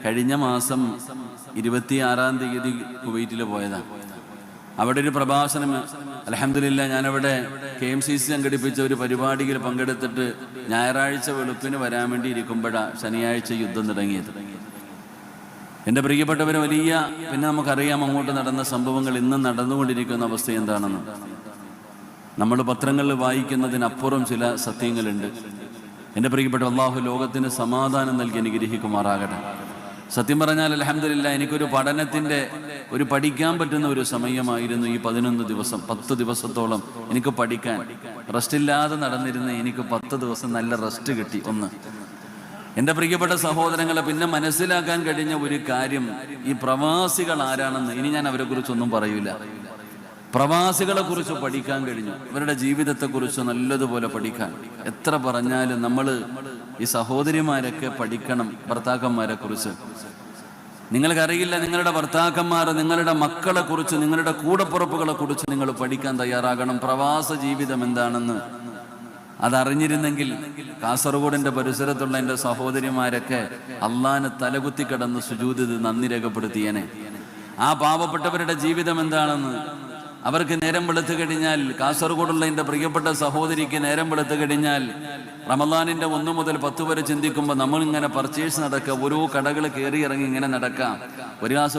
കഴിഞ്ഞ മാസം 26-ാം തീയതി കുവൈറ്റിൽ പോയതാണ്. അവിടെ ഒരു പ്രഭാഷണം, അൽഹംദുലില്ലാഹ്, ഞാനവിടെ KMCC സംഘടിപ്പിച്ച ഒരു പരിപാടിയിൽ പങ്കെടുത്തിട്ട് ഞായറാഴ്ച വെളുപ്പിന് വരാൻ വേണ്ടി ഇരിക്കുമ്പോഴാണ് ശനിയാഴ്ച യുദ്ധം തുടങ്ങിയത്. എൻ്റെ പ്രിയപ്പെട്ടവർ, പിന്നെ നമുക്കറിയാം അങ്ങോട്ട് നടന്ന സംഭവങ്ങൾ, ഇന്നും നടന്നുകൊണ്ടിരിക്കുന്ന അവസ്ഥ എന്താണെന്ന്. നമ്മൾ പത്രങ്ങളിൽ വായിക്കുന്നതിനപ്പുറം ചില സത്യങ്ങളുണ്ട്. എൻ്റെ പ്രിയപ്പെട്ട അല്ലാഹു ലോകത്തിന് സമാധാനം നൽകി അനുഗ്രഹിക്കുമാറാകട്ടെ. സത്യം പറഞ്ഞാൽ അൽഹംദുലില്ലാഹ്, എനിക്കൊരു പഠിക്കാൻ പറ്റുന്ന ഒരു സമയമായിരുന്നു ഈ 11 ദിവസം. 10 ദിവസത്തോളം എനിക്ക് പഠിക്കാൻ റെസ്റ്റില്ലാതെ നടന്നിരുന്ന എനിക്ക് 10 ദിവസം നല്ല റെസ്റ്റ് കിട്ടി. എൻ്റെ പ്രിയപ്പെട്ട സഹോദരങ്ങളെ, പിന്നെ മനസ്സിലാക്കാൻ കഴിഞ്ഞ ഒരു കാര്യം, ഈ പ്രവാസികൾ ആരാണെന്ന്. ഇനി ഞാൻ അവരെ കുറിച്ചൊന്നും പറയൂല. പ്രവാസികളെ കുറിച്ച് പഠിക്കാൻ കഴിഞ്ഞു, ഇവരുടെ ജീവിതത്തെക്കുറിച്ച് നല്ലതുപോലെ പഠിക്കാൻ. എത്ര പറഞ്ഞാലും നമ്മൾ ഈ സഹോദരിമാരൊക്കെ പഠിക്കണം ഭർത്താക്കന്മാരെ കുറിച്ച്. നിങ്ങൾക്കറിയില്ല, നിങ്ങളുടെ ഭർത്താക്കന്മാർ, നിങ്ങളുടെ മക്കളെ കുറിച്ച്, നിങ്ങളുടെ കൂടപ്പുറപ്പുകളെ കുറിച്ച് നിങ്ങൾ പഠിക്കാൻ തയ്യാറാകണം. പ്രവാസ ജീവിതം എന്താണെന്ന് അതറിഞ്ഞിരുന്നെങ്കിൽ കാസർഗോഡിന്റെ പരിസരത്തുള്ള എൻ്റെ സഹോദരിമാരൊക്കെ അള്ളാനെ തലകുത്തി കിടന്ന് സുജൂദ് നന്ദി രേഖപ്പെടുത്തിയേനെ. ആ പാവപ്പെട്ടവരുടെ ജീവിതം എന്താണെന്ന് അവർക്ക് നേരം വെളുത്തു കഴിഞ്ഞാൽ, കാസർഗോഡുള്ള എൻ്റെ പ്രിയപ്പെട്ട സഹോദരിക്ക് നേരം വെളുത്തു കഴിഞ്ഞാൽ റമദാനിൻ്റെ 1 മുതൽ 10 വരെ ചിന്തിക്കുമ്പോൾ നമ്മളിങ്ങനെ പർച്ചേസ് നടക്കുക, ഓരോ കടകൾ കയറി ഇറങ്ങി ഇങ്ങനെ നടക്കാം. ഒരു ഗ്ലാസ്